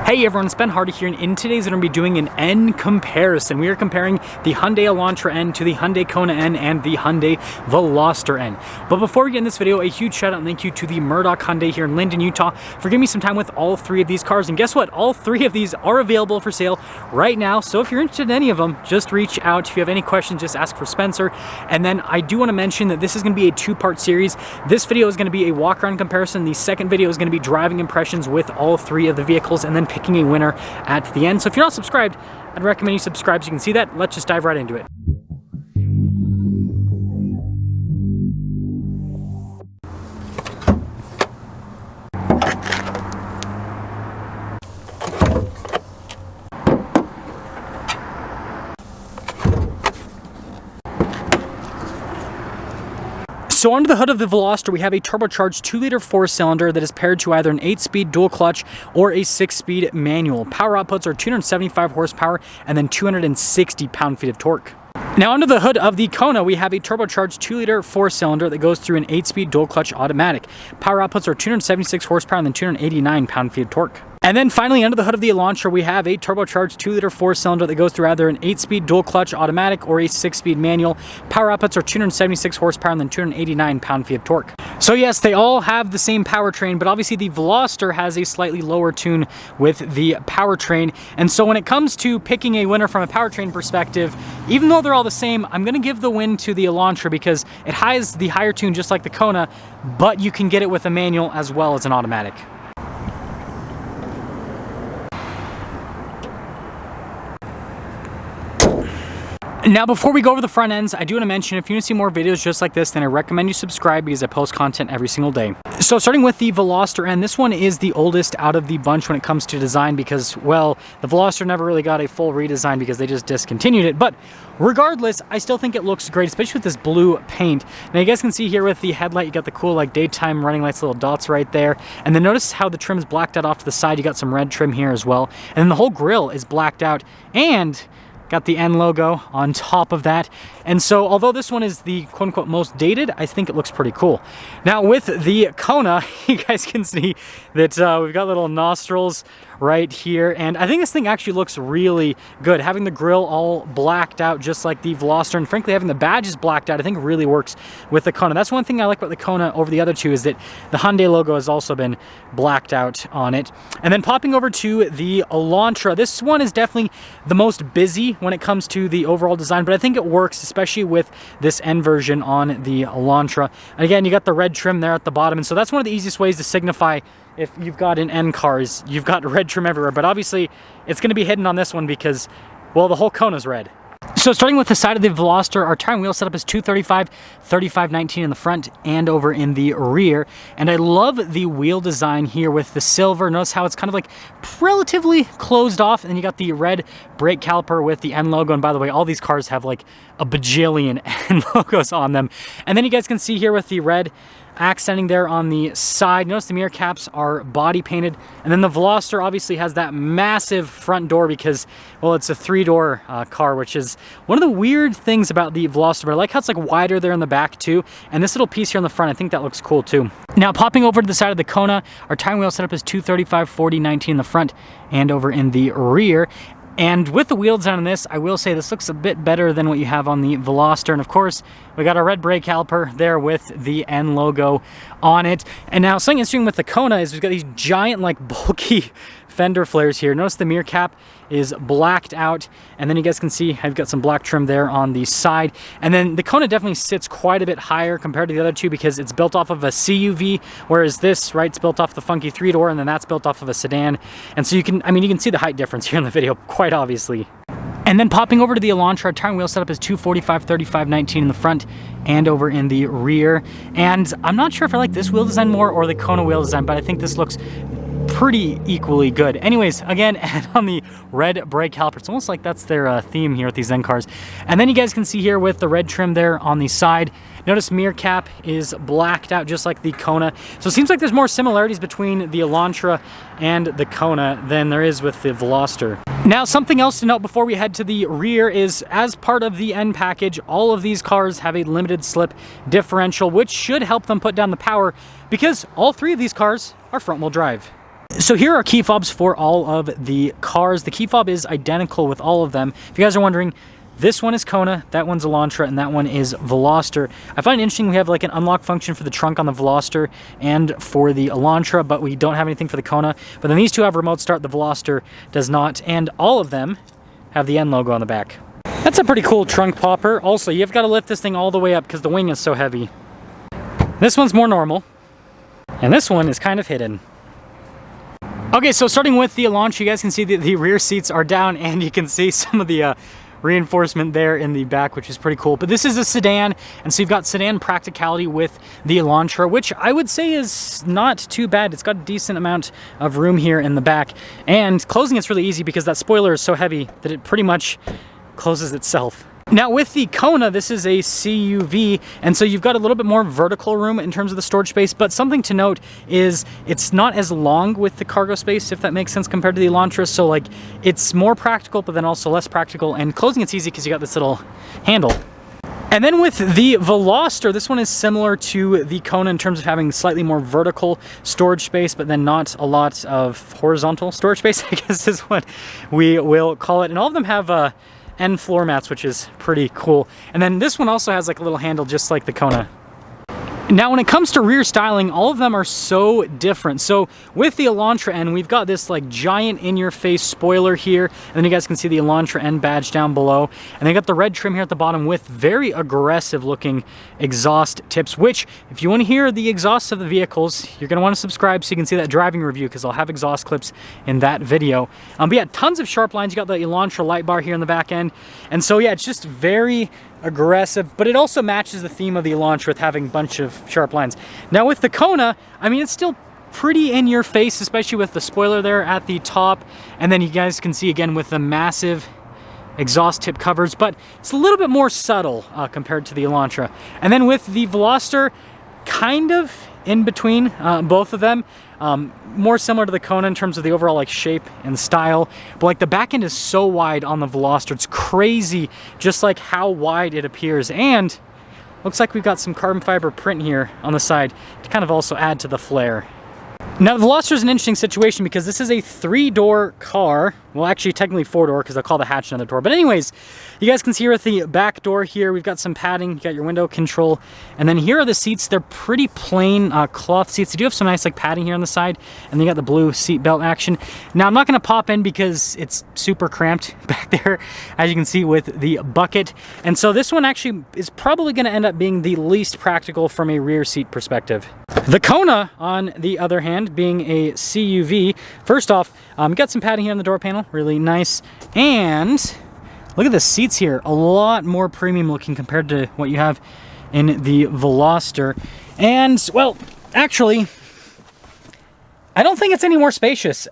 Hey everyone, it's Ben Hardy here, and in today's we're going to be doing an N comparison. We are comparing the Hyundai Elantra N to the Hyundai Kona N and the Hyundai Veloster N. But before we get in this video, a huge shout out and thank you to the Murdoch Hyundai here in Linden, Utah for giving me some time with all three of these cars. And guess what? All three of these are available for sale right now. So if you're interested in any of them, just reach out. If you have any questions, just ask for Spencer. And then I do want to mention that this is going to be a two-part series. This video is going to be a walk-around comparison. The second video is going to be driving impressions with all three of the vehicles and then picking a winner at the end. So if you're not subscribed, I'd recommend you subscribe so you can see that. Let's just dive right into it. So under the hood of the Veloster, we have a turbocharged 2-liter 4-cylinder that is paired to either an 8-speed dual clutch or a 6-speed manual. Power outputs are 275 horsepower and then 260 pound-feet of torque. Now under the hood of the Kona, we have a turbocharged 2-liter 4-cylinder that goes through an 8-speed dual clutch automatic. Power outputs are 276 horsepower and then 289 pound-feet of torque. And then finally, under the hood of the Elantra, we have a turbocharged 2-liter 4-cylinder that goes through either an 8-speed dual clutch automatic or a 6-speed manual. Power outputs are 276 horsepower and then 289 pound-feet of torque. So yes, they all have the same powertrain, but obviously the Veloster has a slightly lower tune with the powertrain. And so when it comes to picking a winner from a powertrain perspective, even though they're all the same, I'm going to give the win to the Elantra because it has the higher tune just like the Kona, but you can get it with a manual as well as an automatic. Now, before we go over the front ends, I do want to mention if you want to see more videos just like this, then I recommend you subscribe because I post content every single day. So starting with the Veloster N, this one is the oldest out of the bunch when it comes to design because, well, the Veloster never really got a full redesign because they just discontinued it. But regardless, I still think it looks great, especially with this blue paint. Now you guys can see here with the headlight, you got the cool like daytime running lights, little dots right there. And then notice how the trim's blacked out off to the side. You got some red trim here as well. And then the whole grille is blacked out and got the N logo on top of that. And so although this one is the quote-unquote most dated, I think it looks pretty cool. Now with the Kona, you guys can see that we've got little nostrils right here. And I think this thing actually looks really good. Having the grille all blacked out just like the Veloster, and frankly having the badges blacked out, I think really works with the Kona. That's one thing I like about the Kona over the other two is that the Hyundai logo has also been blacked out on it. And then popping over to the Elantra, this one is definitely the most busy when it comes to the overall design, but I think it works, especially with this N version on the Elantra. And again, you got the red trim there at the bottom, and so that's one of the easiest ways to signify if you've got an N car is you've got red trim everywhere, but obviously it's going to be hidden on this one because, well, the whole Kona's red. So starting with the side of the Veloster, our tire and wheel setup is 235, 3519 in the front and over in the rear. And I love the wheel design here with the silver. Notice how it's kind of like relatively closed off. And then you got the red brake caliper with the N logo. And by the way, all these cars have like a bajillion N logos on them. And then you guys can see here with the red accenting there on the side. Notice the mirror caps are body painted. And then the Veloster obviously has that massive front door because, well, it's a 3-door car, which is one of the weird things about the Veloster. But I like how it's like wider there in the back too. And this little piece here on the front, I think that looks cool too. Now popping over to the side of the Kona, our tire and wheel setup is 235, 40, 19 in the front and over in the rear. And with the wheel design on this, I will say this looks a bit better than what you have on the Veloster. And of course, we got our red brake caliper there with the N logo on it. And now something interesting with the Kona is we've got these giant, like bulky fender flares here. Notice the mirror cap is blacked out. And then you guys can see I've got some black trim there on the side. And then the Kona definitely sits quite a bit higher compared to the other two because it's built off of a CUV, whereas this, right, it's built off the funky 3-door, and then that's built off of a sedan. And so you can, I mean, you can see the height difference here in the video quite obviously. And then popping over to the Elantra, our tire and wheel setup is 245, 35, 19 in the front and over in the rear. And I'm not sure if I like this wheel design more or the Kona wheel design, but I think this looks pretty equally good. Anyways, again, and on the red brake caliper, it's almost like that's their theme here with these N cars. And then you guys can see here with the red trim there on the side, notice mirror cap is blacked out just like the Kona. So it seems like there's more similarities between the Elantra and the Kona than there is with the Veloster. Now, something else to note before we head to the rear is as part of the N package, all of these cars have a limited slip differential, which should help them put down the power because all three of these cars are front wheel drive. So here are key fobs for all of the cars. The key fob is identical with all of them. If you guys are wondering, this one is Kona, that one's Elantra, and that one is Veloster. I find it interesting we have like an unlock function for the trunk on the Veloster and for the Elantra, but we don't have anything for the Kona. But then these two have remote start, the Veloster does not, and all of them have the N logo on the back. That's a pretty cool trunk popper. Also, you've got to lift this thing all the way up because the wing is so heavy. This one's more normal, and this one is kind of hidden. Okay, so starting with the Elantra, you guys can see that the rear seats are down, and you can see some of the reinforcement there in the back, which is pretty cool. But this is a sedan, and so you've got sedan practicality with the Elantra, which I would say is not too bad. It's got a decent amount of room here in the back, and closing it's really easy because that spoiler is so heavy that it pretty much closes itself. Now with the Kona, this is a CUV, and so you've got a little bit more vertical room in terms of the storage space, but something to note is it's not as long with the cargo space, if that makes sense, compared to the Elantra. So like, it's more practical, but then also less practical, and closing it's easy because you got this little handle. And then with the Veloster, this one is similar to the Kona in terms of having slightly more vertical storage space, but then not a lot of horizontal storage space, I guess is what we will call it. And all of them have and floor mats, which is pretty cool. And then this one also has like a little handle just like the Kona. Now when it comes to rear styling, all of them are so different. So with the Elantra N, we've got this like giant in-your-face spoiler here, and then you guys can see the Elantra N badge down below. And they got the red trim here at the bottom with very aggressive looking exhaust tips, which if you want to hear the exhausts of the vehicles, you're going to want to subscribe so you can see that driving review, because I'll have exhaust clips in that video. But yeah, tons of sharp lines. You got the Elantra light bar here in the back end. And so yeah, it's just very aggressive, but it also matches the theme of the Elantra with having a bunch of sharp lines. Now with the Kona, I mean, it's still pretty in your face, especially with the spoiler there at the top. And then you guys can see again with the massive exhaust tip covers, but it's a little bit more subtle compared to the Elantra. And then with the Veloster, kind of in between both of them. More similar to the Kona in terms of the overall like shape and style, but like the back end is so wide on the Veloster, it's crazy just like how wide it appears. And looks like we've got some carbon fiber print here on the side to kind of also add to the flair. Now the Veloster is an interesting situation because this is a 3-door car. Well, actually technically 4-door because they'll call the hatch another door. But anyways, you guys can see here at the back door here, we've got some padding, you got your window control. And then here are the seats. They're pretty plain cloth seats. They do have some nice like padding here on the side. And then you got the blue seat belt action. Now I'm not going to pop in because it's super cramped back there, as you can see with the bucket. And so this one actually is probably going to end up being the least practical from a rear seat perspective. The Kona, on the other hand, being a CUV, first off, got some padding here on the door panel, really nice. And look at the seats here, a lot more premium looking compared to what you have in the Veloster. And, well, actually, I don't think it's any more spacious.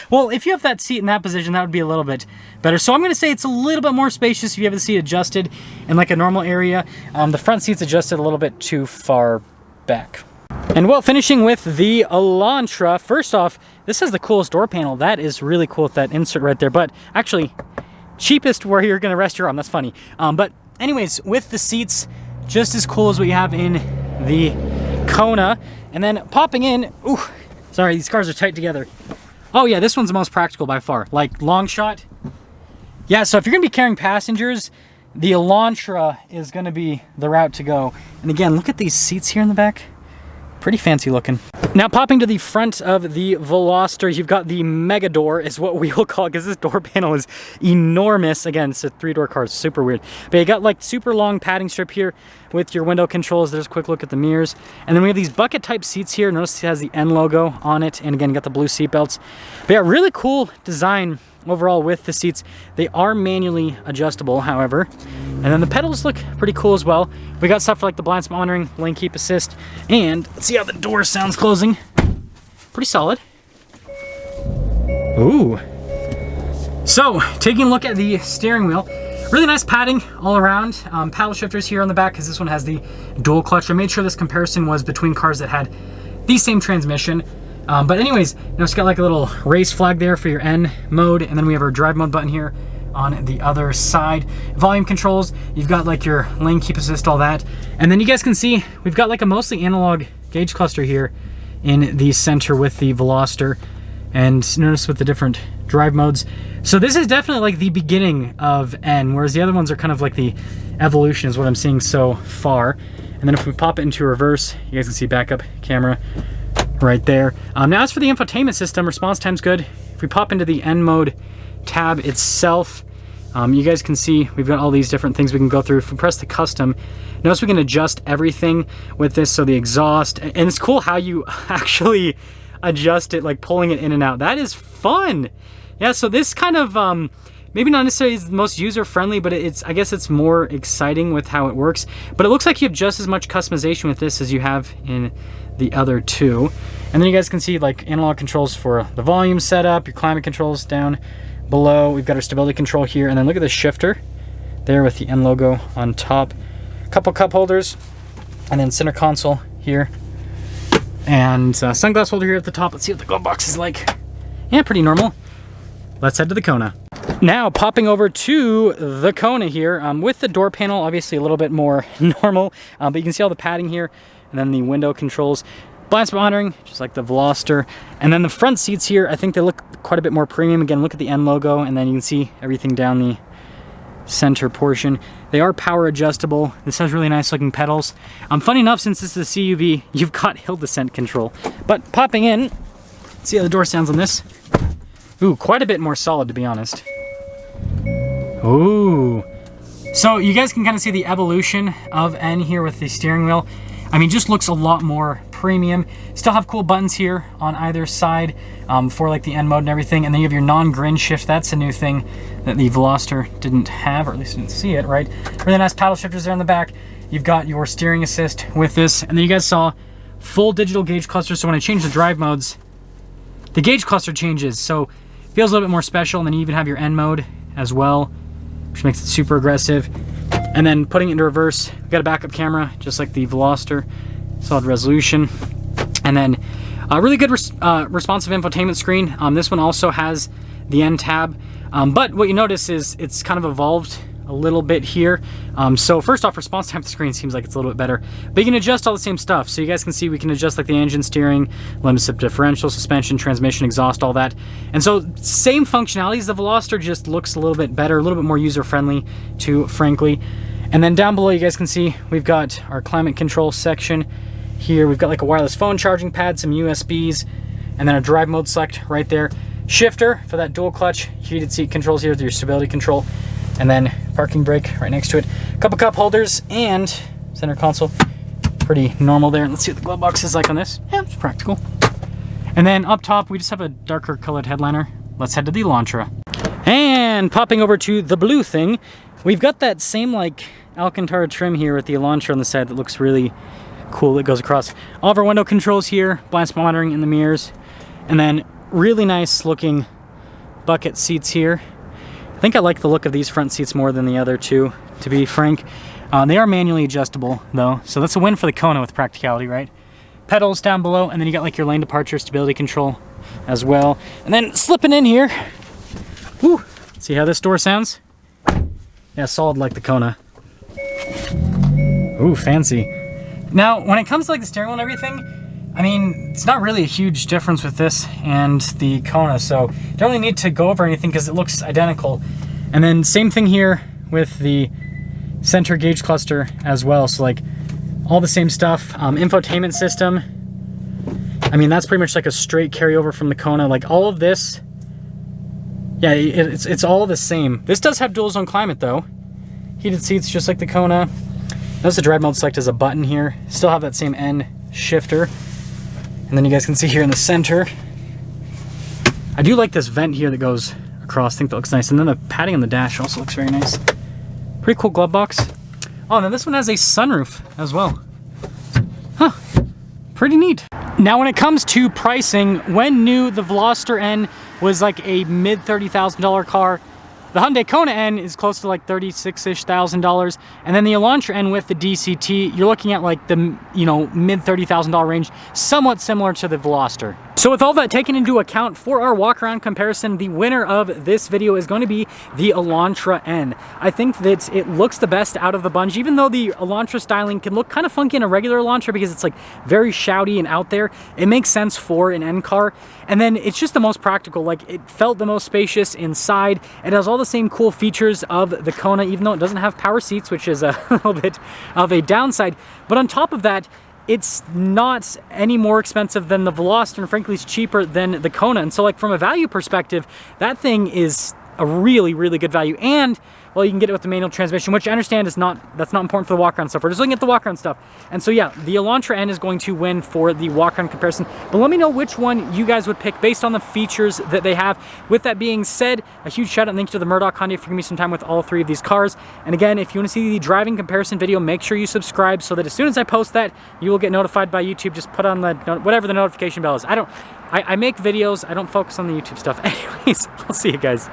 Well, if you have that seat in that position, that would be a little bit better. So I'm going to say it's a little bit more spacious if you have the seat adjusted in like a normal area. The front seat's adjusted a little bit too far back. And well, finishing with the Elantra, first off, this has the coolest door panel. That is really cool with that insert right there, but actually cheapest where you're gonna rest your arm. That's funny. But anyways, with the seats, just as cool as what you have in the Kona. And then popping in, ooh, sorry, these cars are tight together. Oh yeah, this one's the most practical by far. Like long shot. Yeah, so if you're gonna be carrying passengers, the Elantra is gonna be the route to go. And again, look at these seats here in the back. Pretty fancy looking. Now popping to the front of the Veloster, you've got the mega door is what we will call it, because this door panel is enormous. Again, it's a 3-door car, it's super weird. But you got like super long padding strip here with your window controls. There's a quick look at the mirrors. And then we have these bucket type seats here. Notice it has the N logo on it. And again, you got the blue seat belts. But yeah, really cool design overall with the seats. They are manually adjustable, however. And then the pedals look pretty cool as well. We got stuff for like the blind spot monitoring, lane keep assist, and let's see how the door sounds closing. Pretty solid. Ooh. So, taking a look at the steering wheel, really nice padding all around. Paddle shifters here on the back because this one has the dual clutch. I made sure this comparison was between cars that had the same transmission. But anyways, now it's got like a little race flag there for your N mode, and then we have our drive mode button here on the other side. Volume controls, you've got like your lane keep assist, all that. And then you guys can see we've got like a mostly analog gauge cluster here in the center with the Veloster. And notice with the different drive modes. So this is definitely like the beginning of N, whereas the other ones are kind of like the evolution is what I'm seeing so far. And then if we pop it into reverse, you guys can see backup camera right there. Now as for the infotainment system, response time's good. If we pop into the N mode tab itself, you guys can see we've got all these different things we can go through. If we press the custom, notice we can adjust everything with this. So the exhaust, and it's cool how you actually adjust it, like pulling it in and out. That is fun. Yeah, so this kind of maybe not necessarily is the most user-friendly, but I guess it's more exciting with how it works. But it looks like you have just as much customization with this as you have in the other two. And then you guys can see like analog controls for the volume setup, your climate controls down below. We've got our stability control here, and then look at the shifter there with the N logo on top. A couple cup holders, and then center console here. And sunglass holder here at the top. Let's see what the glove box is like. Yeah, pretty normal. Let's head to the Kona. Now, popping over to the Kona here, with the door panel, obviously a little bit more normal, but you can see all the padding here, and then the window controls. Blind spot monitoring, just like the Veloster. And then the front seats here, I think they look quite a bit more premium. Again, look at the N logo, and then you can see everything down the center portion. They are power adjustable. This has really nice looking pedals. Funny enough, since this is a CUV, you've got hill descent control. But popping in, let's see how the door sounds on this. Ooh, quite a bit more solid, to be honest. Ooh. So you guys can kind of see the evolution of N here with the steering wheel. I mean, just looks a lot more premium. Still have cool buttons here on either side for like the N mode and everything. And then you have your non-grin shift. That's a new thing that the Veloster didn't have, or at least didn't see it, right? Really nice paddle shifters there on the back. You've got your steering assist with this. And then you guys saw full digital gauge cluster. So when I change the drive modes, the gauge cluster changes. So it feels a little bit more special. And then you even have your N mode as well, which makes it super aggressive. And then putting it into reverse, we've got a backup camera, just like the Veloster, solid resolution. And then a really good responsive infotainment screen. This one also has the N tab. But what you notice is it's kind of evolved a little bit here. So first off, response time to the screen seems like it's a little bit better. But you can adjust all the same stuff. So you guys can see we can adjust like the engine, steering, limits of differential, suspension, transmission, exhaust, all that. And so same functionalities. The Veloster just looks a little bit better, a little bit more user-friendly too, frankly. And then down below you guys can see we've got our climate control section here. We've got like a wireless phone charging pad, some USBs, and then a drive mode select right there. Shifter for that dual clutch, heated seat controls here with your stability control, and then parking brake right next to it. A couple cup holders and center console, pretty normal there. And let's see what the glove box is like on this. Yeah, it's practical. And then up top, we just have a darker colored headliner. Let's head to the Elantra. And popping over to the blue thing, we've got that same like Alcantara trim here with the Elantra on the side that looks really cool. It goes across all of our window controls here, blind spot monitoring in the mirrors, and then really nice looking bucket seats here. I think I like the look of these front seats more than the other two, to be frank. They are manually adjustable though, so that's a win for the Kona with practicality, right? Pedals down below, and then you got like your lane departure stability control as well. And then slipping in here, whoo, see how this door sounds? Yeah, solid like the Kona. Ooh, fancy. Now, when it comes to like the steering wheel and everything, I mean, it's not really a huge difference with this and the Kona, so you don't really need to go over anything because it looks identical. And then same thing here with the center gauge cluster as well. So like all the same stuff. Infotainment system, I mean, that's pretty much like a straight carryover from the Kona. Like all of this, yeah, it's all the same. This does have dual zone climate though. Heated seats just like the Kona. Notice the drive mode select as a button here. Still have that same N shifter. And then you guys can see here in the center, I do like this vent here that goes across. I think that looks nice. And then the padding on the dash also looks very nice. Pretty cool glove box. Oh, and then this one has a sunroof as well. Huh, pretty neat. Now when it comes to pricing, when new, the Veloster N was like a mid $30,000 car. The Hyundai Kona N is close to like $36,000-ish. And then the Elantra N with the DCT, you're looking at like the, you know, mid $30,000 range, somewhat similar to the Veloster. So with all that taken into account for our walk around comparison, the winner of this video is going to be the Elantra N. I think that it looks the best out of the bunch, even though the Elantra styling can look kind of funky in a regular Elantra because it's like very shouty and out there. It makes sense for an N car. And then it's just the most practical. Like, it felt the most spacious inside. It has all the same cool features of the Kona, even though it doesn't have power seats, which is a little bit of a downside. But on top of that, it's not any more expensive than the Veloster, and frankly it's cheaper than the Kona. And so, like, from a value perspective, that thing is a really, really good value. And, well, you can get it with the manual transmission, which I understand is that's not important for the walk-around stuff. We're just looking at the walk-around stuff. And so, yeah, the Elantra N is going to win for the walk-around comparison. But let me know which one you guys would pick based on the features that they have. With that being said, a huge shout out and thank you to the Murdoch Hyundai for giving me some time with all three of these cars. And again, if you want to see the driving comparison video, make sure you subscribe so that as soon as I post that, you will get notified by YouTube. Just put on the whatever the notification bell is. I make videos. I don't focus on the YouTube stuff. Anyways, I'll see you guys.